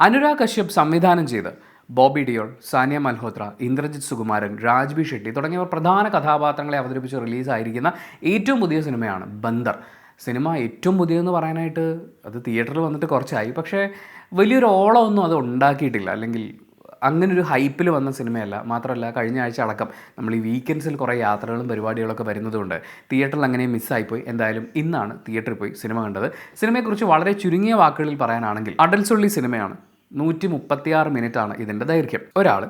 അനുരാഗ് കശ്യപ് സംവിധാനം ചെയ്ത് ബോബി ഡിയോൾ, സാനിയ മൽഹോത്ര, ഇന്ദ്രജിത് സുകുമാരൻ, രാജ്ബി ഷെട്ടി തുടങ്ങിയവർ പ്രധാന കഥാപാത്രങ്ങളെ അവതരിപ്പിച്ച് റിലീസായിരിക്കുന്ന ഏറ്റവും പുതിയ സിനിമയാണ് ബന്ദർ. സിനിമ ഏറ്റവും പുതിയതെന്ന് പറയാനായിട്ട് അത് തിയേറ്ററിൽ വന്നിട്ട് കുറച്ചായി, പക്ഷേ വലിയൊരു ഓളമൊന്നും അത് ഉണ്ടാക്കിയിട്ടില്ല. അല്ലെങ്കിൽ അങ്ങനൊരു ഹൈപ്പിൽ വന്ന സിനിമയല്ല. മാത്രമല്ല കഴിഞ്ഞ ആഴ്ച അടക്കം നമ്മൾ ഈ വീക്കെൻഡ്സിൽ കുറേ യാത്രകളും പരിപാടികളൊക്കെ വരുന്നതുകൊണ്ട് തിയേറ്ററിൽ അങ്ങനെ മിസ്സായിപ്പോയി. എന്തായാലും ഇന്നാണ് തിയേറ്ററിൽ പോയി സിനിമ കണ്ടത്. സിനിമയെക്കുറിച്ച് വളരെ ചുരുങ്ങിയ വാക്കുകളിൽ പറയാനാണെങ്കിൽ അടൽസൊള്ളി സിനിമയാണ്. 136 മിനിറ്റാണ് ഇതിൻ്റെ ദൈർഘ്യം. ഒരാൾ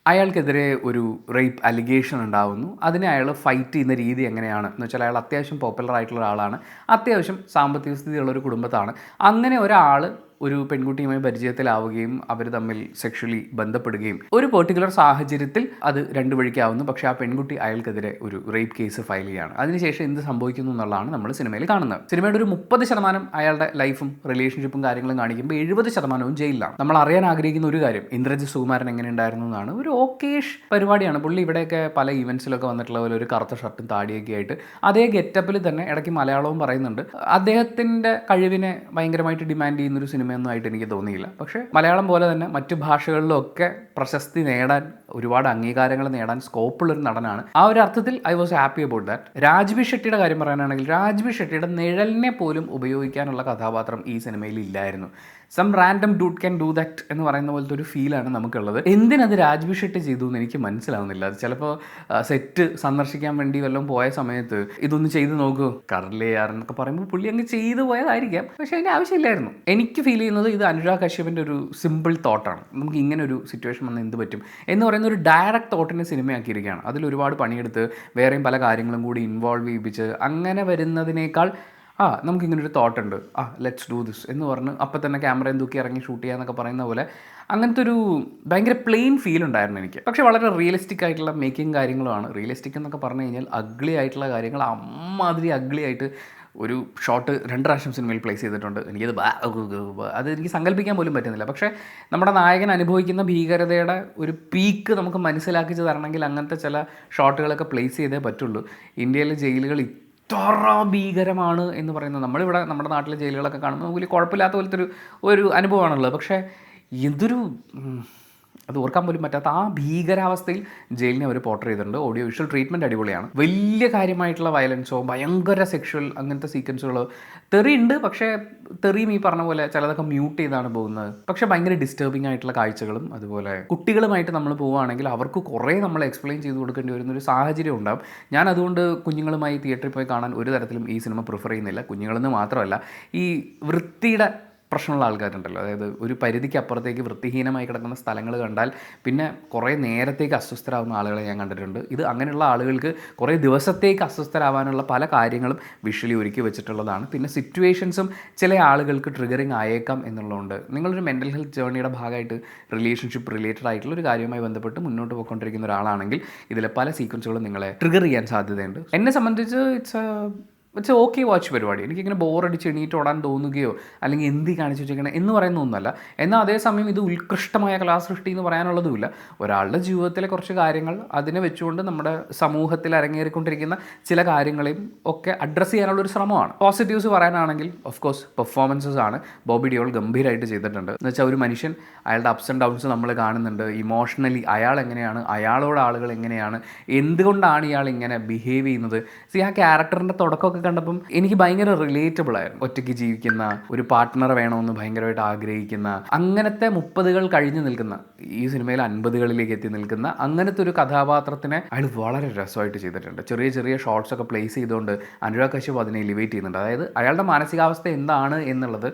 അയാൾക്കെതിരെ ഒരു റേപ്പ് അലിഗേഷൻ ഉണ്ടാകുന്നു. അതിനെ അയാൾ ഫൈറ്റ് ചെയ്യുന്ന രീതി എങ്ങനെയാണ് എന്ന് വെച്ചാൽ അയാൾ അത്യാവശ്യം പോപ്പുലർ ആയിട്ടുള്ള ഒരാളാണ്, അത്യാവശ്യം സാമ്പത്തിക സ്ഥിതിയുള്ളൊരു കുടുംബത്താണ്. അങ്ങനെ ഒരാൾ ഒരു പെൺകുട്ടിയുമായി പരിചയത്തിലാവുകയും അവർ തമ്മിൽ സെക്ഷലി ബന്ധപ്പെടുകയും ഒരു പെർട്ടിക്കുലർ സാഹചര്യത്തിൽ അത് രണ്ട് വഴിക്കാവുന്നു. പക്ഷേ ആ പെൺകുട്ടി അയാൾക്കെതിരെ ഒരു റേപ്പ് കേസ് ഫയൽ ചെയ്യുകയാണ്. അതിനുശേഷം എന്ത് സംഭവിക്കുന്നു എന്നുള്ളതാണ് നമ്മൾ സിനിമയിൽ കാണുന്നത്. സിനിമയുടെ ഒരു 30% അയാളുടെ ലൈഫും റിലേഷൻഷിപ്പും കാര്യങ്ങളും കാണിക്കുമ്പോൾ 70% ജയിലിലാണ്. നമ്മൾ അറിയാൻ ആഗ്രഹിക്കുന്ന ഒരു കാര്യം, ഇന്ദ്രജിത് സുകുമാരൻ എങ്ങനെ ഉണ്ടായിരുന്നു എന്നാണ്. ഒരു ഓക്കേഷ് പരിപാടിയാണ് പുള്ളി. ഇവിടെയൊക്കെ പല ഇവൻറ്റ്സിലൊക്കെ വന്നിട്ടുള്ള പോലെ ഒരു കറുത്ത ഷർട്ടും താടിയൊക്കെ ആയിട്ട് അതേ ഗെറ്റപ്പിൽ തന്നെ ഇടയ്ക്ക് മലയാളവും പറയുന്നുണ്ട്. അദ്ദേഹത്തിൻ്റെ കഴിവിനെ ഭയങ്കരമായിട്ട് ഡിമാൻഡ് ചെയ്യുന്നൊരു സിനിമയൊന്നും ആയിട്ട് എനിക്ക് തോന്നിയില്ല. പക്ഷേ മലയാളം പോലെ തന്നെ മറ്റു ഭാഷകളിലൊക്കെ പ്രശസ്തി നേടാൻ, ഒരുപാട് അംഗീകാരങ്ങൾ നേടാൻ സ്കോപ്പുള്ളൊരു നടനാണ്. ആ ഒരു അർത്ഥത്തിൽ I was happy about that. Raj B ഷെട്ടിയുടെ കാര്യം പറയാനാണെങ്കിൽ രാജ്ബി ഷെട്ടിയുടെ നിഴലിനെ പോലും ഉപയോഗിക്കാനുള്ള കഥാപാത്രം ഈ സിനിമയിൽ ഇല്ലായിരുന്നു. Some random dude can do that എന്ന് പറയുന്ന പോലത്തെ ഒരു ഫീലാണ് നമുക്കുള്ളത്. എന്തിനത് രാജ്ബി ഷെട്ടി ചെയ്തു എന്ന് എനിക്ക് മനസ്സിലാവുന്നില്ല. അത് ചിലപ്പോൾ സെറ്റ് സന്ദർശിക്കാൻ വേണ്ടി വല്ലതും പോയ സമയത്ത് ഇതൊന്ന് ചെയ്ത് നോക്കൂ കറലേ എന്നൊക്കെ പറയുമ്പോൾ പുള്ളി അങ്ങ് ചെയ്തു പോയതായിരിക്കാം. പക്ഷേ അതിൻ്റെ ആവശ്യമില്ലായിരുന്നു. എനിക്ക് ഫീൽ ചെയ്യുന്നത് ഇത് അനുരാഗ് കശ്യപിൻ്റെ ഒരു സിമ്പിൾ തോട്ടാണ്. നമുക്ക് ഇങ്ങനെ ഒരു സിറ്റുവേഷൻ വന്ന് എന്ത് പറ്റും എന്ന് പറയുന്ന ഒരു ഡയറക്റ്റ് തോട്ടിനെ സിനിമയാക്കിയിരിക്കുകയാണ്. അതിൽ ഒരുപാട് പണിയെടുത്ത് വേറെയും പല കാര്യങ്ങളും കൂടി ഇൻവോൾവ് ചെയ്യിപ്പിച്ച് അങ്ങനെ വരുന്നതിനേക്കാൾ നമുക്കിങ്ങനൊരു തോട്ടുണ്ട്, ലെറ്റ്സ് ഡൂ ദിസ് എന്ന് പറഞ്ഞ് അപ്പം തന്നെ ക്യാമറയും തൂക്കി ഇറങ്ങി ഷൂട്ട് ചെയ്യാന്നൊക്കെ പറയുന്ന പോലെ അങ്ങനത്തെ ഒരു ഭയങ്കര പ്ലെയിൻ ഫീൽ ഉണ്ടായിരുന്നു എനിക്ക്. പക്ഷേ വളരെ റിയലിസ്റ്റിക് ആയിട്ടുള്ള മേക്കിംഗ് കാര്യങ്ങളുമാണ്. റിയലിസ്റ്റിക് എന്നൊക്കെ പറഞ്ഞു കഴിഞ്ഞാൽ അഗ്ലി ആയിട്ടുള്ള കാര്യങ്ങൾ അമ്മാതിരി അഗ്ലി ആയിട്ട് ഒരു ഷോട്ട് 2 പ്രാവശ്യം സിനിമയിൽ പ്ലേസ് ചെയ്തിട്ടുണ്ട്. അത് എനിക്ക് സങ്കല്പിക്കാൻ പോലും പറ്റുന്നില്ല. പക്ഷേ നമ്മുടെ നായകൻ അനുഭവിക്കുന്ന ഭീകരതയുടെ ഒരു പീക്ക് നമുക്ക് മനസ്സിലാക്കിച്ച് തരണമെങ്കിൽ അങ്ങനത്തെ ചില ഷോട്ടുകളൊക്കെ പ്ലേസ് ചെയ്തേ പറ്റുള്ളൂ. ഇന്ത്യയിലെ ജയിലുകൾ ഇത്ര ഭീകരമാണ് എന്ന് പറയുന്നത് നമ്മളിവിടെ നമ്മുടെ നാട്ടിലെ ജയിലുകളൊക്കെ കാണുമ്പോൾ നമുക്ക് കുഴപ്പമില്ലാത്ത പോലത്തെ ഒരു അനുഭവമാണുള്ളത്. പക്ഷേ എന്തൊരു അത് ഓർക്കാൻ പോലും പറ്റാത്ത ആ ഭീകരാവസ്ഥയിൽ ജയിലിനെ അവർ പോർട്രേറ്റ് ചെയ്തിട്ടുണ്ട്. ഓഡിയോ വിഷ്വൽ ട്രീറ്റ്മെൻറ്റ് അടിപൊളിയാണ്. വലിയ കാര്യമായിട്ടുള്ള വയലൻസോ ഭയങ്കര സെക്ഷൽ അങ്ങനത്തെ സീക്വൻസുകളോ തെറിയുണ്ട്. പക്ഷേ തെറിയും ഈ പറഞ്ഞ പോലെ ചിലതൊക്കെ മ്യൂട്ട് ചെയ്താണ് പോകുന്നത്. പക്ഷേ ഭയങ്കര ഡിസ്റ്റർബിംഗ് ആയിട്ടുള്ള കാഴ്ചകളും അതുപോലെ കുട്ടികളുമായിട്ട് നമ്മൾ പോവുകയാണെങ്കിൽ അവർക്ക് കുറേ നമ്മൾ എക്സ്പ്ലെയിൻ ചെയ്ത് കൊടുക്കേണ്ടി വരുന്നൊരു സാഹചര്യം ഉണ്ടാകും. ഞാൻ അതുകൊണ്ട് കുഞ്ഞുങ്ങളുമായി തിയേറ്ററിൽ പോയി കാണാൻ ഒരു തരത്തിലും ഈ സിനിമ പ്രിഫർ ചെയ്യുന്നില്ല. കുഞ്ഞുങ്ങളെന്ന് മാത്രമല്ല, ഈ വൃത്തിയുടെ പ്രശ്നമുള്ള ആൾക്കാരുണ്ടല്ലോ, അതായത് ഒരു പരിധിക്ക് അപ്പുറത്തേക്ക് വൃത്തിഹീനമായി കിടക്കുന്ന സ്ഥലങ്ങൾ കണ്ടാൽ പിന്നെ കുറേ നേരത്തേക്ക് അസ്വസ്ഥരാകുന്ന ആളുകളെ ഞാൻ കണ്ടിട്ടുണ്ട്. ഇത് അങ്ങനെയുള്ള ആളുകൾക്ക് കുറേ ദിവസത്തേക്ക് അസ്വസ്ഥരാകാനുള്ള പല കാര്യങ്ങളും വിഷ്വലി ഒരുക്കി വെച്ചിട്ടുള്ളതാണ്. പിന്നെ സിറ്റുവേഷൻസും ചില ആളുകൾക്ക് ട്രിഗറിങ് ആയേക്കാം എന്നുള്ളതുകൊണ്ട് നിങ്ങളൊരു മെൻ്റൽ ഹെൽത്ത് ജേർണിയുടെ ഭാഗമായിട്ട് റിലേഷൻഷിപ്പ് റിലേറ്റഡ് ആയിട്ടുള്ള ഒരു കാര്യവുമായി ബന്ധപ്പെട്ട് മുന്നോട്ട് പോയിക്കൊണ്ടിരിക്കുന്ന ഒരാളാണെങ്കിൽ ഇതിലെ പല സീക്വൻസുകളും നിങ്ങളെ ട്രിഗർ ചെയ്യാൻ സാധ്യതയുണ്ട്. എന്നെ സംബന്ധിച്ച് ഇറ്റ്സ് ഓക്കെ വാച്ച് പരിപാടി. എനിക്കിങ്ങനെ ബോറടിച്ച് എണീറ്റ് ഓടാൻ തോന്നുകയോ അല്ലെങ്കിൽ എന്തി കാണിച്ചു വെച്ചേക്കണം എന്ന് പറയുന്ന ഒന്നല്ല. എന്നാൽ അതേസമയം ഇത് ഉത്കൃഷ്ടമായ കലാസൃഷ്ടി എന്ന് പറയാനുള്ളതുമില്ല. ഒരാളുടെ ജീവിതത്തിലെ കുറച്ച് കാര്യങ്ങൾ അതിനെ വെച്ചുകൊണ്ട് നമ്മുടെ സമൂഹത്തിൽ അരങ്ങേറിക്കൊണ്ടിരിക്കുന്ന ചില കാര്യങ്ങളെയും ഒക്കെ അഡ്രസ്സ് ചെയ്യാനുള്ളൊരു ശ്രമമാണ്. പോസിറ്റീവ്സ് പറയാനാണെങ്കിൽ ഓഫ് കോഴ്സ് പെർഫോമൻസസ് ആണ്. ബോബി ഡിയോൾ ഗംഭീരമായിട്ട് ചെയ്തിട്ടുണ്ട്. എന്ന് വെച്ചാൽ ഒരു മനുഷ്യൻ അയാളുടെ അപ്സ് ആൻഡ് ഡൗൺസ് നമ്മൾ കാണുന്നുണ്ട്. ഇമോഷണലി അയാൾ എങ്ങനെയാണ്, അയാളോട് ആളുകൾ എങ്ങനെയാണ്, എന്തുകൊണ്ടാണ് ഇയാൾ ഇങ്ങനെ ബിഹേവ് ചെയ്യുന്നത്. ആ ക്യാരക്ടറിൻ്റെ തുടക്കമൊക്കെ കണ്ടപ്പം എനിക്ക് ഭയങ്കര റിലേറ്റബിൾ ആയിരുന്നു. ഒറ്റയ്ക്ക് ജീവിക്കുന്ന ഒരു പാർട്ട്ണറെ വേണമെന്ന് ഭയങ്കരമായിട്ട് ആഗ്രഹിക്കുന്ന, അങ്ങനത്തെ 30കൾ കഴിഞ്ഞ് നിൽക്കുന്ന, ഈ സിനിമയിൽ 50കളിലേക്ക് എത്തി നിൽക്കുന്ന അങ്ങനത്തെ ഒരു കഥാപാത്രത്തിനെ അയാൾ വളരെ രസമായിട്ട് ചെയ്തിട്ടുണ്ട്. ചെറിയ ചെറിയ ഷോർട്സ് ഒക്കെ പ്ലേസ് ചെയ്തുകൊണ്ട് അനുരാഗ് കശ്യപ് അതിനെ എലിവേറ്റ് ചെയ്യുന്നുണ്ട്. അതായത് അയാളുടെ മാനസികാവസ്ഥ എന്താണ് എന്നുള്ളത്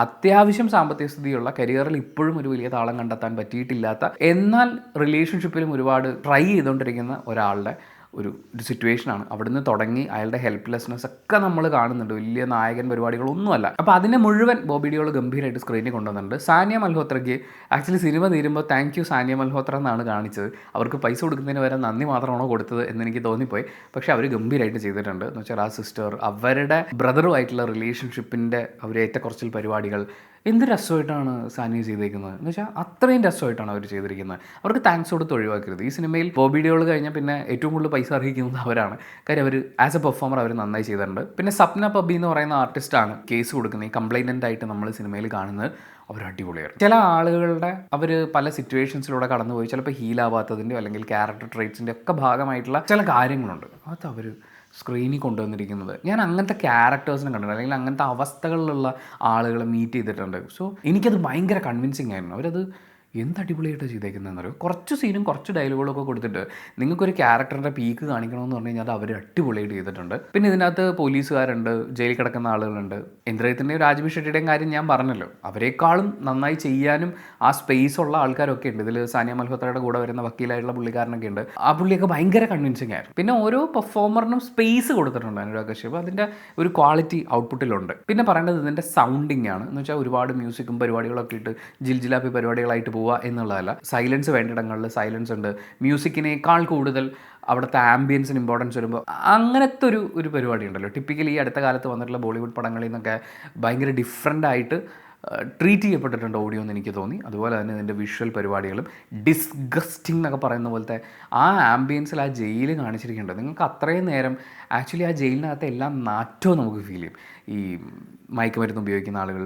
അത്യാവശ്യം സാമ്പത്തിക സ്ഥിതിയുള്ള, കരിയറിൽ ഇപ്പോഴും ഒരു വലിയ താളം കണ്ടെത്താൻ പറ്റിയിട്ടില്ലാത്ത, എന്നാൽ റിലേഷൻഷിപ്പിലും ഒരുപാട് ട്രൈ ചെയ്തുകൊണ്ടിരിക്കുന്ന ഒരാളുടെ ഒരു സിറ്റുവേഷനാണ്. അവിടുന്ന് തുടങ്ങി അയാളുടെ ഹെൽപ്ലെസ്നെസ് ഒക്കെ നമ്മൾ കാണുന്നുണ്ട്. വലിയ നായകൻ പരിപാടികളൊന്നുമല്ല. അപ്പോൾ അതിനെ മുഴുവൻ ബോബി ഡിയോൾ ഗംഭീരമായിട്ട് സ്ക്രീനിൽ കൊണ്ടുവന്നിട്ടുണ്ട്. സാനിയ മൽഹോത്രയ്ക്ക് ആക്ച്വലി സിനിമ തീരുമ്പോൾ താങ്ക് യു സാനിയ മൽഹോത്ര എന്നാണ് കാണിച്ചത്. അവർക്ക് പൈസ കൊടുക്കുന്നതിന് വരെ നന്ദി മാത്രമാണോ കൊടുത്തത് എന്നെനിക്ക് തോന്നിപ്പോയി. പക്ഷേ അവർ ഗംഭീരമായിട്ട് ചെയ്തിട്ടുണ്ട്. എന്ന് വെച്ചാൽ ആ സിസ്റ്റർ അവരുടെ ബ്രദറുമായിട്ടുള്ള റിലേഷൻഷിപ്പിൻ്റെ അവർ ഏറ്റക്കുറച്ചിൽ പരിപാടികൾ, എന്ത് രസമായിട്ടാണ് സാനിയ ചെയ്തേക്കുന്നത് എന്ന് വെച്ചാൽ അത്രയും രസമായിട്ടാണ് അവർ ചെയ്തിരിക്കുന്നത്. അവർക്ക് താങ്ക്സ് കൊടുത്ത് ഒഴിവാക്കരുത്. ഈ സിനിമയിൽ ബോബി ഡിയോൾ കഴിഞ്ഞാൽ പിന്നെ ഏറ്റവും കൂടുതൽ പൈസ അർഹിക്കുന്നത് അവരാണ്. കാര്യം അവർ ആസ് എ പെർഫോമർ അവർ നന്നായി ചെയ്തിട്ടുണ്ട്. പിന്നെ സപ്ന പബി എന്ന് പറയുന്ന ആർട്ടിസ്റ്റാണ് കേസ് കൊടുക്കുന്നത്. ഈ കംപ്ലൈനൻ്റ് ആയിട്ട് നമ്മൾ സിനിമയിൽ കാണുന്നത് അവർ അടിപൊളിയായിരുന്നു. ചില ആളുകളുടെ അവർ പല സിറ്റുവേഷൻസിലൂടെ കടന്നുപോയി ചിലപ്പോൾ ഹീലാവാത്തതിൻ്റെയോ അല്ലെങ്കിൽ ക്യാരക്ടർ ട്രേറ്റ്സിൻ്റെ ഒക്കെ ഭാഗമായിട്ടുള്ള ചില കാര്യങ്ങളുണ്ട്. അത് അവർ സ്ക്രീനിൽ കൊണ്ടുവന്നിരിക്കുന്നത്. ഞാൻ അങ്ങനത്തെ ക്യാരക്ടേഴ്സിനെ കണ്ടിട്ടുണ്ട്, അല്ലെങ്കിൽ അങ്ങനത്തെ അവസ്ഥകളിലുള്ള ആളുകളെ മീറ്റ് ചെയ്തിട്ടുണ്ട്. സോ എനിക്കത് ഭയങ്കര കൺവിൻസിങ് ആയിരുന്നു. അവരത് എന്ത് അടിപൊളിയായിട്ട് ചെയ്തേക്കുന്നതെന്ന് അറിയോ. കുറച്ച് സീനും കുറച്ച് ഡയലോഗുകളൊക്കെ കൊടുത്തിട്ട് നിങ്ങൾക്കൊരു ക്യാരക്ടറിൻ്റെ പീക്ക് കാണിക്കണമെന്ന് പറഞ്ഞു കഴിഞ്ഞാൽ അത് അവർ അടിപൊളിയായിട്ട് ചെയ്തിട്ടുണ്ട്. പിന്നെ ഇതിനകത്ത് പോലീസുകാരുണ്ട്, ജയിലിൽ കിടക്കുന്ന ആളുകളുണ്ട്. ഇന്ദ്രജിത്തിൻ്റെയും രാജ്ബി ഷെട്ടിയുടെയും കാര്യം ഞാൻ പറഞ്ഞല്ലോ, അവരെക്കാളും നന്നായി ചെയ്യാനും ആ സ്പേസ് ഉള്ള ആൾക്കാരൊക്കെ ഉണ്ട്. ഇതിൽ സാനിയ മൽഹോത്രയുടെ കൂടെ വരുന്ന വക്കീലായിട്ടുള്ള പുള്ളിക്കാരനൊക്കെ ഉണ്ട്. ആ പുള്ളിയൊക്കെ ഭയങ്കര കൺവിൻസിങ് ആയിരുന്നു. പിന്നെ ഓരോ പെർഫോമറിനും സ്പേസ് കൊടുത്തിട്ടുണ്ട് അനുരാഗ് കശ്യപ്. അതിൻ്റെ ഒരു ക്വാളിറ്റി ഔട്ട്പുട്ടിലുണ്ട്. പിന്നെ പറയേണ്ടത് ഇതിൻ്റെ സൗണ്ടിങ് ആണ്. എന്ന് വെച്ചാൽ ഒരുപാട് മ്യൂസിക്കും പരിപാടികളൊക്കെ ഇട്ട് ജിൽജിലാപ്പി പരിപാടികളായിട്ട് പോവുക എന്നുള്ളതല്ല. സൈലൻസ് വേണ്ടിയിടങ്ങളിൽ സൈലൻസ് ഉണ്ട്. മ്യൂസിക്കിനേക്കാൾ കൂടുതൽ അവിടുത്തെ ആംബിയൻസിന് ഇമ്പോർട്ടൻസ് വരുമ്പോൾ അങ്ങനത്തെ ഒരു പരിപാടി ഉണ്ടല്ലോ. ടിപ്പിക്കലി ഈ അടുത്ത കാലത്ത് വന്നിട്ടുള്ള ബോളിവുഡ് പടങ്ങളിൽ നിന്നൊക്കെ ഭയങ്കര ഡിഫറെൻ്റ് ആയിട്ട് ട്രീറ്റ് ചെയ്യപ്പെട്ടിട്ടുണ്ട് ഓഡിയോ എന്ന് എനിക്ക് തോന്നി. അതുപോലെ തന്നെ ഇതിൻ്റെ വിഷ്വൽ പരിപാടികളും ഡിസ്ഗസ്റ്റിംഗ് എന്നൊക്കെ പറയുന്ന പോലത്തെ ആ ആംബിയൻസിൽ ആ ജയിൽ കാണിച്ചിരിക്കേണ്ടത്. നിങ്ങൾക്ക് അത്രയും നേരം ആക്ച്വലി ആ ജയിലിനകത്ത് എല്ലാം നാറ്റവും നമുക്ക് ഫീൽ ചെയ്യും. ഈ മയക്കുമരുന്ന് ഉപയോഗിക്കുന്ന ആളുകൾ,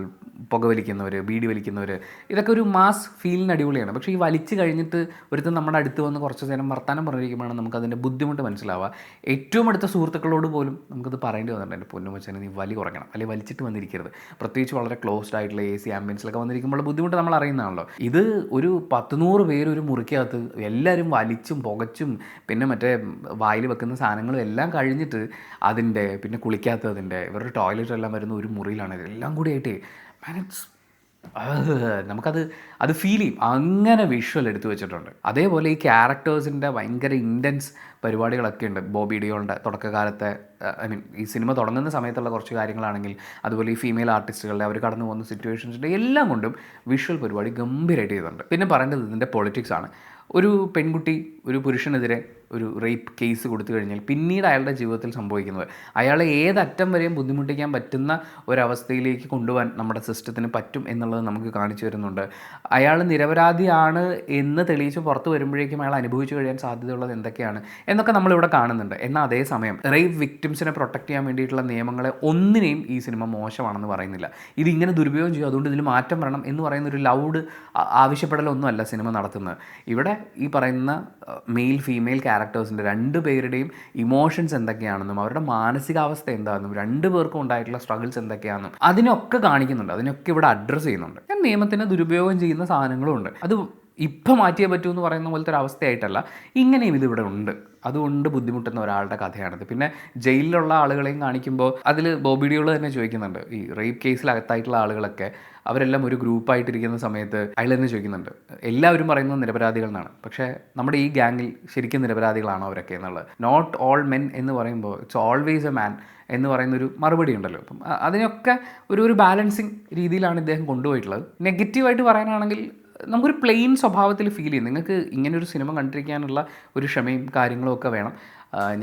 പുകവലിക്കുന്നവർ, ബീഡി വലിക്കുന്നവർ, ഇതൊക്കെ ഒരു മാസ് ഫീലിന് അടിപൊളിയാണ്. പക്ഷേ ഈ വലിച്ച് കഴിഞ്ഞിട്ട് ഒരുത്തൻ നമ്മുടെ അടുത്ത് വന്ന് കുറച്ച് നേരം വർത്താനം പറഞ്ഞിരിക്കുമ്പോഴാണ് നമുക്കതിൻ്റെ ബുദ്ധിമുട്ട് മനസ്സിലാവുക. ഏറ്റവും അടുത്ത സുഹൃത്തുക്കളോട് പോലും നമുക്കത് പറയേണ്ടി വന്നിട്ടുണ്ട്, എൻ്റെ പൊന്നുമച്ചാനെ നീ വലി കുറയ്ക്കണം, അല്ലെങ്കിൽ വലിച്ചിട്ട് വന്നിരിക്കരുത്. പ്രത്യേകിച്ച് വളരെ ക്ലോസ്ഡ് ആയിട്ടുള്ള AC ആംബിയൻസിലൊക്കെ വന്നിരിക്കുമ്പോൾ ബുദ്ധിമുട്ട് നമ്മൾ അറിയുന്നതാണല്ലോ. ഇത് ഒരു 100 പേര് ഒരു മുറിക്കകത്ത് എല്ലാവരും വലിച്ചും പുകച്ചും പിന്നെ മറ്റേ വായിൽ വെക്കുന്ന സാധനങ്ങളും എല്ലാം കഴിഞ്ഞിട്ട് അതിൻ്റെ പിന്നെ കുളിക്കാത്തതിൻ്റെ ഇവരുടെ ടോയ്ലറ്റ് എല്ലാം വരുന്ന ഒരു മുറിയിലാണ്. ഇതെല്ലാം കൂടി ആയിട്ട് നമുക്കത് ഫീൽ ചെയ്യും. അങ്ങനെ വിഷ്വൽ എടുത്തു വെച്ചിട്ടുണ്ട്. അതേപോലെ ഈ ക്യാരക്ടേഴ്സിൻ്റെ ഭയങ്കര ഇൻറ്റൻസ് പരിപാടികളൊക്കെ ഉണ്ട്. ബോബി ഡിയോളിൻ്റെ തുടക്കകാലത്തെ ഈ സിനിമ തുടങ്ങുന്ന സമയത്തുള്ള കുറച്ച് കാര്യങ്ങളാണെങ്കിൽ, അതുപോലെ ഈ ഫീമെയിൽ ആർട്ടിസ്റ്റുകളുടെ അവർ കടന്നു പോകുന്ന സിറ്റുവേഷൻസിൻ്റെ എല്ലാം കൊണ്ടും വിഷ്വൽ പരിപാടി ഗംഭീരമായിട്ട് ചെയ്തിട്ടുണ്ട്. പിന്നെ പറയേണ്ടത് ഇതിൻ്റെ പൊളിറ്റിക്സ് ആണ്. ഒരു പെൺകുട്ടി ഒരു പുരുഷനെതിരെ ഒരു റേപ്പ് കേസ് കൊടുത്തു കഴിഞ്ഞാൽ പിന്നീട് അയാളുടെ ജീവിതത്തിൽ സംഭവിക്കുന്നത്, അയാളെ ഏതറ്റം വരെയും ബുദ്ധിമുട്ടിക്കാൻ പറ്റുന്ന ഒരവസ്ഥയിലേക്ക് കൊണ്ടുപോകാൻ നമ്മുടെ സിസ്റ്റത്തിന് പറ്റും എന്നുള്ളത് നമുക്ക് കാണിച്ചു തരുന്നുണ്ട്. അയാൾ നിരപരാധിയാണ് എന്ന് തെളിയിച്ച് പുറത്ത് വരുമ്പോഴേക്കും അയാൾ അനുഭവിച്ചു കഴിയാൻ സാധ്യതയുള്ളത് എന്തൊക്കെയാണ് എന്നൊക്കെ നമ്മളിവിടെ കാണുന്നുണ്ട്. എന്നാൽ അതേസമയം റേപ്പ് വിക്ടിംസിനെ പ്രൊട്ടക്റ്റ് ചെയ്യാൻ വേണ്ടിയിട്ടുള്ള നിയമങ്ങളെ ഒന്നിനെയും ഈ സിനിമ മോശമാണെന്ന് പറയുന്നില്ല. ഇതിങ്ങനെ ദുരുപയോഗം ചെയ്യും, അതുകൊണ്ട് ഇതിൽ മാറ്റം വരണം എന്ന് പറയുന്നൊരു ലൗഡ് ആവശ്യപ്പെടലൊന്നുമല്ല സിനിമ നടത്തുന്നത്. ഇവിടെ ഈ പറയുന്ന മെയിൽ ഫീമെയിൽ ക്യാരക്ടേഴ്സിൻ്റെ 2 പേരുടെയും ഇമോഷൻസ് എന്തൊക്കെയാണെന്നും അവരുടെ മാനസികാവസ്ഥ എന്താണെന്നും 2 പേർക്കും ഉണ്ടായിട്ടുള്ള സ്ട്രഗിൾസ് എന്തൊക്കെയാണെന്നും അതിനൊക്കെ കാണിക്കുന്നുണ്ട്. അതിനൊക്കെ ഇവിടെ അഡ്രസ്സ് ചെയ്യുന്നുണ്ട്. നിയമത്തിന് ദുരുപയോഗം ചെയ്യുന്ന സാധനങ്ങളും ഉണ്ട്. അത് ഇപ്പം മാറ്റിയേ പറ്റൂ എന്ന് പറയുന്ന പോലത്തെ ഒരു അവസ്ഥയായിട്ടല്ല, ഇങ്ങനെയും ഇതിവിടെ ഉണ്ട്. അതുകൊണ്ട് ബുദ്ധിമുട്ടുന്ന ഒരാളുടെ കഥയാണിത്. പിന്നെ ജയിലിലുള്ള ആളുകളെയും കാണിക്കുമ്പോൾ അതിൽ ബോബി ഡിയോൾ തന്നെ ചോദിക്കുന്നുണ്ട്, ഈ റേപ്പ് കേസിലകത്തായിട്ടുള്ള ആളുകളൊക്കെ അവരെല്ലാം ഒരു ഗ്രൂപ്പായിട്ടിരിക്കുന്ന സമയത്ത് അയാൾ തന്നെ ചോദിക്കുന്നുണ്ട്, എല്ലാവരും പറയുന്നത് നിരപരാധികൾ എന്നാണ്, പക്ഷേ നമ്മുടെ ഈ ഗ്യാങ്ങിൽ ശരിക്കും നിരപരാധികളാണോ അവരൊക്കെ എന്നുള്ളത്. നോട്ട് ഓൾ മെൻ എന്ന് പറയുമ്പോൾ ഇറ്റ്സ് ഓൾവേസ് എ മാൻ എന്ന് പറയുന്നൊരു മറുപടി ഉണ്ടല്ലോ. അപ്പം അതിനൊക്കെ ഒരു ബാലൻസിങ് രീതിയിലാണ് ഇദ്ദേഹം കൊണ്ടുപോയിട്ടുള്ളത്. നെഗറ്റീവായിട്ട് പറയാനാണെങ്കിൽ നമുക്കൊരു പ്ലെയിൻ സ്വഭാവത്തിൽ ഫീൽ ചെയ്യും. നിങ്ങൾക്ക് ഇങ്ങനൊരു സിനിമ കണ്ടിരിക്കാനുള്ള ഒരു ക്ഷമയും കാര്യങ്ങളും ഒക്കെ വേണം.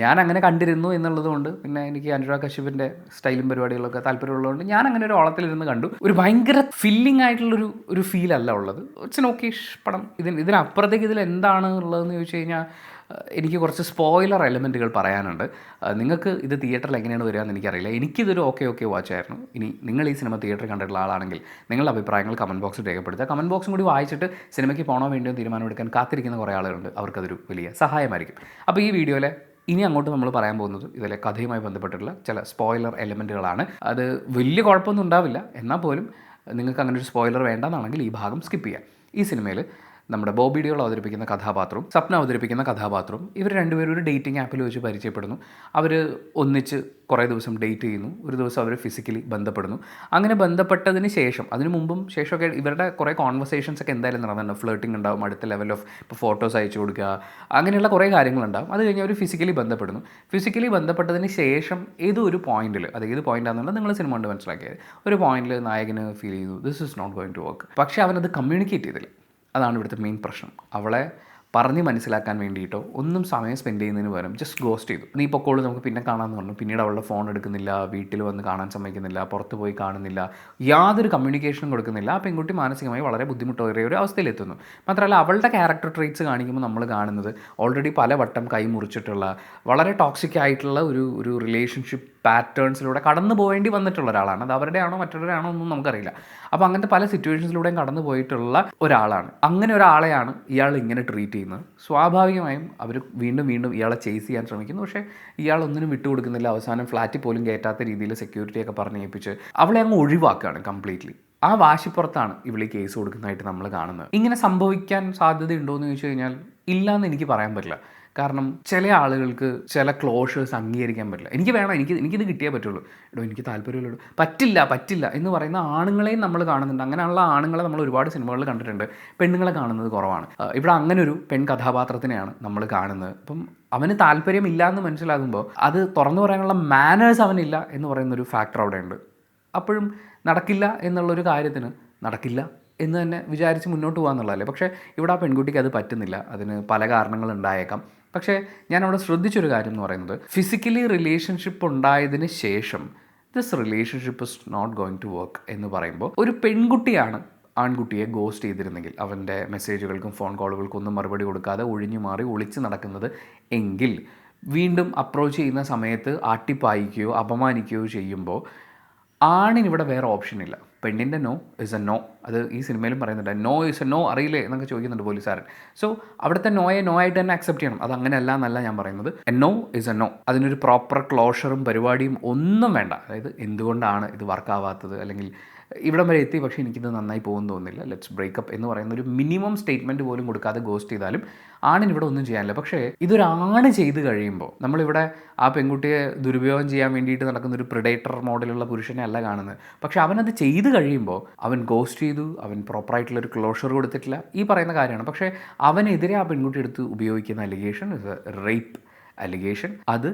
ഞാൻ അങ്ങനെ കണ്ടിരുന്നു എന്നുള്ളത് കൊണ്ട്, പിന്നെ എനിക്ക് അനുരാഗ് കശ്യപിൻ്റെ സ്റ്റൈലും പരിപാടികളൊക്കെ താല്പര്യമുള്ളതുകൊണ്ട് ഞാൻ അങ്ങനെ ഒരു ഓളത്തിലിരുന്ന് കണ്ടു. ഒരു ഭയങ്കര ഫില്ലിംഗ് ആയിട്ടുള്ളൊരു ഫീലല്ല ഉള്ളത്. ഇറ്റ്സ് എൻ ഓക്കേഷ് പടം. ഇതിനപ്പുറത്തേക്ക് ഇതിൽ എന്താണ് ഉള്ളതെന്ന് ചോദിച്ചു കഴിഞ്ഞാൽ എനിക്ക് കുറച്ച് സ്പോയിലർ എലമെൻറ്റുകൾ പറയാനുണ്ട്. നിങ്ങൾക്ക് ഇത് തിയേറ്ററിൽ എങ്ങനെയാണ് വരിക എന്ന് എനിക്കറിയില്ല. എനിക്കിതൊരു ഓക്കെ വാച്ചായിരുന്നു. ഇനി നിങ്ങൾ ഈ സിനിമ തിയേറ്ററിൽ കണ്ടിട്ടുള്ള ആളാണെങ്കിൽ നിങ്ങളുടെ അഭിപ്രായങ്ങൾ കമൻറ്റ് ബോക്സിൽ രേഖപ്പെടുത്തുക. കമൻറ്റ് ബോക്സും കൂടി വായിച്ചിട്ട് സിനിമയ്ക്ക് പോകണോ വേണ്ടിയോ തീരുമാനമെടുക്കാൻ കാത്തിരിക്കുന്ന കുറേ ആളുകളുണ്ട്. അവർക്കതൊരു വലിയ സഹായമായിരിക്കും. അപ്പോൾ ഈ വീഡിയോയിലെ ഇനി അങ്ങോട്ട് നമ്മൾ പറയാൻ പോകുന്നത് ഇതിലെ കഥയുമായി ബന്ധപ്പെട്ടിട്ടുള്ള ചില സ്പോയിലർ എലമെൻറ്റുകളാണ്. അത് വലിയ കുഴപ്പമൊന്നും ഉണ്ടാവില്ല. എന്നാൽ പോലും നിങ്ങൾക്ക് അങ്ങനെ ഒരു സ്പോയിലർ വേണ്ടെന്നാണെങ്കിൽ ഈ ഭാഗം സ്കിപ്പ് ചെയ്യാം. ഈ സിനിമയിൽ നമ്മുടെ ബോബി ഡിയോൾ അവതരിപ്പിക്കുന്ന കഥാപാത്രവും സപ്ന അവതരിപ്പിക്കുന്ന കഥാപാത്രവും ഇവർ രണ്ടുപേരും ഒരു ഡേറ്റിംഗ് ആപ്പിൽ വെച്ച് പരിചയപ്പെടുന്നു. അവർ ഒന്നിച്ച് കുറേ ദിവസം ഡേറ്റ് ചെയ്യുന്നു. ഒരു ദിവസം അവർ ഫിസിക്കലി ബന്ധപ്പെടുന്നു. അങ്ങനെ ബന്ധപ്പെട്ടതിന് ശേഷം, അതിന് മുമ്പും ശേഷമൊക്കെ ഇവരുടെ കുറേ കോൺവെർസേഷൻസ് ഒക്കെ എന്തായാലും നടന്നിട്ടുണ്ട്. ഫ്ലേട്ടിംഗ് ഉണ്ടാവും, അടുത്ത ലെവൽ ഓഫ് ഇപ്പോൾ ഫോട്ടോസ് അയച്ചു കൊടുക്കുക, അങ്ങനെയുള്ള കുറേ കാര്യങ്ങളുണ്ടാവും. അത് കഴിഞ്ഞ് അവർ ഫിസിക്കലി ബന്ധപ്പെടുന്നു. ഫിസിക്കലി ബന്ധപ്പെട്ടതിന് ശേഷം ഏതോ ഒരു പോയിന്റിൽ, അത് ഏത് പോയിൻ്റാണെന്നുള്ളത് നിങ്ങൾ സിനിമ കൊണ്ട് മനസ്സിലാക്കിയത്, ഒരു പോയിന്റിൽ നായകന് ഫീൽ ചെയ്തു this is not going to work. പക്ഷേ അവനത് കമ്മ്യൂണിക്കേറ്റ് ചെയ്തില്ല. അതാണ് ഇവിടുത്തെ മെയിൻ പ്രശ്നം. അവളെ പറഞ്ഞ് മനസ്സിലാക്കാൻ വേണ്ടിയിട്ടോ ഒന്നും സമയം സ്പെൻഡ് ചെയ്യുന്നതിന് പകരം ജസ്റ്റ് ഗോസ്റ്റ് ചെയ്തു. നീ പൊക്കോളൂ, നമുക്ക് പിന്നെ കാണാമെന്ന് പറഞ്ഞു. പിന്നീട് അവളുടെ ഫോൺ എടുക്കുന്നില്ല, വീട്ടിൽ വന്ന് കാണാൻ സമ്മതിക്കുന്നില്ല, പുറത്ത് പോയി കാണുന്നില്ല, യാതൊരു കമ്മ്യൂണിക്കേഷനും കൊടുക്കുന്നില്ല. ആ പെൺകുട്ടി മാനസികമായി വളരെ ബുദ്ധിമുട്ടേറിയ ഒരു അവസ്ഥയിലെത്തുന്നു. മാത്രമല്ല അവളുടെ ക്യാരക്ടർ ട്രേറ്റ്സ് കാണിക്കുമ്പോൾ നമ്മൾ കാണുന്നത് ഓൾറെഡി പലവട്ടം കൈ മുറിച്ചിട്ടുള്ള വളരെ ടോക്സിക് ആയിട്ടുള്ള ഒരു റിലേഷൻഷിപ്പ് പാറ്റേൺസിലൂടെ കടന്നു പോകേണ്ടി വന്നിട്ടുള്ള ഒരാളാണ്. അത് അവരുടെയാണോ മറ്റുള്ളവരാണോ ഒന്നും നമുക്കറിയില്ല. അപ്പോൾ അങ്ങനത്തെ പല സിറ്റുവേഷൻസിലൂടെയും കടന്നു പോയിട്ടുള്ള ഒരാളാണ്. അങ്ങനെ ഒരാളെയാണ് ഇയാൾ ഇങ്ങനെ ട്രീറ്റ് ചെയ്യുന്നത്. സ്വാഭാവികമായും അവർ വീണ്ടും വീണ്ടും ഇയാളെ ചേസ് ചെയ്യാൻ ശ്രമിക്കുന്നു. പക്ഷേ ഇയാൾ ഒന്നിനും വിട്ടുകൊടുക്കുന്നില്ല. അവസാനം ഫ്ലാറ്റിൽ പോലും കയറ്റാത്ത രീതിയിൽ സെക്യൂരിറ്റിയൊക്കെ പറഞ്ഞ് ഏൽപ്പിച്ച് അവളെ അങ്ങ് ഒഴിവാക്കുകയാണ് കംപ്ലീറ്റ്ലി. ആ വാശിപ്പുറത്താണ് ഇവളി കേസ് കൊടുക്കുന്നതായിട്ട് നമ്മൾ കാണുന്നത്. ഇങ്ങനെ സംഭവിക്കാൻ സാധ്യതയുണ്ടോ എന്ന് ചോദിച്ചു കഴിഞ്ഞാൽ ഇല്ല എന്ന് എനിക്ക് പറയാൻ പറ്റില്ല. കാരണം ചില ആളുകൾക്ക് ചില ക്ലോഷേഴ്സ് അംഗീകരിക്കാൻ പറ്റില്ല. എനിക്ക് വേണം, എനിക്കിത് കിട്ടിയേ പറ്റുള്ളൂ, എനിക്ക് താല്പര്യമുള്ളൂ, പറ്റില്ല എന്ന് പറയുന്ന ആണുങ്ങളെയും നമ്മൾ കാണുന്നുണ്ട്. അങ്ങനെയുള്ള ആണുങ്ങളെ നമ്മൾ ഒരുപാട് സിനിമകളിൽ കണ്ടിട്ടുണ്ട്. പെണ്ണുങ്ങളെ കാണുന്നത് കുറവാണ്. ഇവിടെ അങ്ങനെ ഒരു പെൺ കഥാപാത്രത്തിനെയാണ് നമ്മൾ കാണുന്നത്. അപ്പം അവന് താല്പര്യമില്ല എന്ന് മനസ്സിലാകുമ്പോൾ അത് തുറന്നു പറയാനുള്ള മാനേഴ്സ് അവനില്ല എന്ന് പറയുന്നൊരു ഫാക്ടർ അവിടെ ഉണ്ട്. അപ്പോഴും നടക്കില്ല എന്നുള്ളൊരു കാര്യത്തിന് നടക്കില്ല എന്ന് തന്നെ വിചാരിച്ച് മുന്നോട്ട് പോകാമെന്നുള്ളതല്ലേ. പക്ഷേ ഇവിടെ ആ പെൺകുട്ടിക്ക് അത് പറ്റുന്നില്ല. അതിന് പല കാരണങ്ങളുണ്ടായേക്കാം. പക്ഷേ ഞാൻ അവിടെ ശ്രദ്ധിച്ചൊരു കാര്യം എന്ന് പറയുന്നത്, ഫിസിക്കലി റിലേഷൻഷിപ്പ് ഉണ്ടായതിന് ശേഷം this relationship is not going to work എന്ന് പറയുമ്പോൾ ഒരു പെൺകുട്ടിയാണ് ആൺകുട്ടിയെ ഗോസ്റ്റ് ചെയ്തിരുന്നെങ്കിൽ, അവൻ്റെ മെസ്സേജുകൾക്കും ഫോൺ കോളുകൾക്കും ഒന്നും മറുപടി കൊടുക്കാതെ ഒഴിഞ്ഞു മാറി ഒളിച്ച് നടക്കുന്നത് എങ്കിൽ, വീണ്ടും അപ്രോച്ച് ചെയ്യുന്ന സമയത്ത് ആട്ടിപ്പായിക്കുകയോ അപമാനിക്കുകയോ ചെയ്യുമ്പോൾ ആണിനിവിടെ വേറെ ഓപ്ഷനില്ല. പെണ്ണിൻ്റെ നോ ഇസ് എ നോ. അത് ഈ സിനിമയിലും പറയുന്നുണ്ട്. നോ ഇസ് എ നോ, അറിയില്ലേ എന്നൊക്കെ ചോദിക്കുന്നുണ്ട് പോലീസുകാരൻ. സോ അവിടുത്തെ നോയെ നോ ആയിട്ട് തന്നെ അക്സെപ്റ്റ് ചെയ്യണം. അത് അങ്ങനെയല്ല എന്നല്ല ഞാൻ പറയുന്നത്. A no is a no. അതിനൊരു പ്രോപ്പർ ക്ലോഷറും പരിപാടിയും ഒന്നും വേണ്ട. അതായത് എന്തുകൊണ്ടാണ് ഇത് വർക്കാവാത്തത്, അല്ലെങ്കിൽ ഇവിടം വരെ എത്തി പക്ഷേ എനിക്കിത് നന്നായി പോകുമെന്ന് തോന്നുന്നില്ല, ലെറ്റ്സ് ബ്രേക്കപ്പ് എന്ന് പറയുന്ന ഒരു മിനിമം സ്റ്റേറ്റ്മെൻറ്റ് പോലും കൊടുക്കാതെ ഗോസ്റ്റ് ചെയ്താലും ആണിന് ഇവിടെ ഒന്നും ചെയ്യാനില്ല. പക്ഷേ ഇതൊരാണ് ചെയ്ത് കഴിയുമ്പോൾ നമ്മളിവിടെ ആ പെൺകുട്ടിയെ ദുരുപയോഗം ചെയ്യാൻ വേണ്ടിയിട്ട് നടക്കുന്ന ഒരു പ്രിഡേറ്റർ മോഡലുള്ള പുരുഷനെ അല്ല കാണുന്നത്. പക്ഷേ അവനത് ചെയ്ത് കഴിയുമ്പോൾ അവൻ ഗോസ്റ്റ് ചെയ്തു, അവൻ പ്രോപ്പറായിട്ടുള്ളൊരു ക്ലോഷർ കൊടുത്തിട്ടില്ല, ഈ പറയുന്ന കാര്യമാണ്. പക്ഷേ അവനെതിരെ ആ പെൺകുട്ടി എടുത്ത് ഉപയോഗിക്കുന്ന allegation is a rape allegation. അത്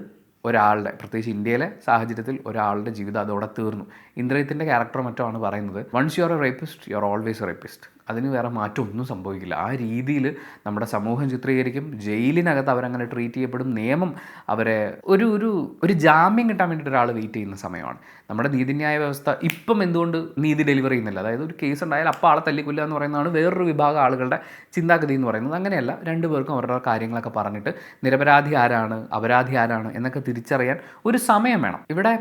ഒരാളുടെ, പ്രത്യേകിച്ച് ഇന്ത്യയിലെ സാഹചര്യത്തിൽ ഒരാളുടെ ജീവിതം അതോടെ തീർന്നു. ഇന്ദ്രജിത്തിൻ്റെ ക്യാരക്ടർ മറ്റോ ആണ് പറയുന്നത്, once you are a rapist you are always a rapist. അതിന് വേറെ മാറ്റമൊന്നും സംഭവിക്കില്ല. ആ രീതിയിൽ നമ്മുടെ സമൂഹം ചിത്രീകരിക്കും. ജയിലിനകത്ത് അവരങ്ങനെ ട്രീറ്റ് ചെയ്യപ്പെടും. നിയമം അവരെ ഒരു ജാമ്യം കിട്ടാൻ വേണ്ടിയിട്ട് ഒരാൾ വെയിറ്റ് ചെയ്യുന്ന സമയമാണ്. നമ്മുടെ നീതിന്യായ വ്യവസ്ഥ ഇപ്പം എന്തുകൊണ്ട് നീതി ഡെലിവർ ചെയ്യുന്നില്ല? അതായത് ഒരു കേസ് ഉണ്ടായാൽ അപ്പോൾ ആളെ തല്ലിക്കൊല്ലുക എന്ന് പറയുന്നതാണ് വേറൊരു വിഭാഗം ആളുകളുടെ ചിന്താഗതി എന്ന് പറയുന്നത്. അങ്ങനെയല്ല, രണ്ടുപേർക്കും അവരുടെ കാര്യങ്ങളൊക്കെ പറഞ്ഞിട്ട് നിരപരാധി ആരാണ് അപരാധി ആരാണ് എന്നൊക്കെ തിരിച്ചറിയാൻ ഒരു സമയം വേണം. ഇവിടെ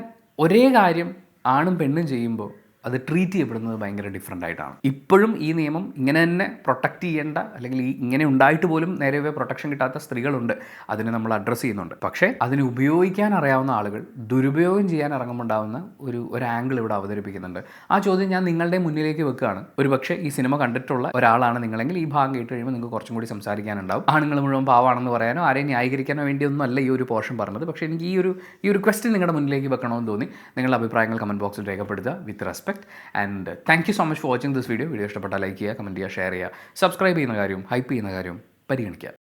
ഒരേ കാര്യം ആണും പെണ്ണും ചെയ്യുമ്പോൾ അത് ട്രീറ്റ് ചെയ്യപ്പെടുന്നത് ഭയങ്കര ഡിഫറെൻ്റ് ആയിട്ടാണ്. ഇപ്പോഴും ഈ നിയമം ഇങ്ങനെ തന്നെ പ്രൊട്ടക്റ്റ് ചെയ്യേണ്ട, അല്ലെങ്കിൽ ഇങ്ങനെ ഉണ്ടായിട്ട് പോലും നേരെ പ്രൊട്ടക്ഷൻ കിട്ടാത്ത സ്ത്രീകളുണ്ട്. അതിനെ നമ്മൾ അഡ്രസ്സ് ചെയ്യുന്നുണ്ട്. പക്ഷേ അതിന് ഉപയോഗിക്കാൻ അറിയാവുന്ന ആളുകൾ ദുരുപയോഗം ചെയ്യാൻ ഇറങ്ങുമ്പോണ്ടാവുന്ന ഒരു ആംഗിൾ ഇവിടെ അവതരിപ്പിക്കുന്നുണ്ട്. ആ ചോദ്യം ഞാൻ നിങ്ങളുടെ മുന്നിലേക്ക് വെക്കുകയാണ്. ഒരുപക്ഷെ ഈ സിനിമ കണ്ടിട്ടുള്ള ഒരാളാണ് നിങ്ങളെങ്കിൽ ഈ ഭാഗം കേട്ട് കഴിയുമ്പോൾ നിങ്ങൾക്ക് കുറച്ചും കൂടി സംസാരിക്കാനുണ്ടാവും. ആണുങ്ങൾ മുഴുവൻ പാവാണെന്ന് പറയാനോ ആരെയും ന്യായീകരിക്കാനോ വേണ്ടിയൊന്നും അല്ല ഈ ഒരു പോർഷൻ പറഞ്ഞത്. പക്ഷേ എനിക്ക് ഈ ഒരു ക്വസ്റ്റ്യൻ നിങ്ങളുടെ മുന്നിലേക്ക് വെക്കണമെന്ന് തോന്നി. നിങ്ങളുടെ അഭിപ്രായങ്ങൾ കമൻറ്റ് ബോക്സിൽ രേഖപ്പെടുത്തുക with respect. And thank you so much for watching this video. Video ഇഷ്ടപ്പെട്ടാൽ ലൈക്ക് ചെയ്യുക, കമൻറ്റ് ചെയ്യുക, ഷെയർ ചെയ്യുക, സബ്സ്ക്രൈബ് ചെയ്യുന്ന കാര്യവും ഹൈപ്പ് ചെയ്യുന്ന കാര്യവും പരിഗണിക്കുക.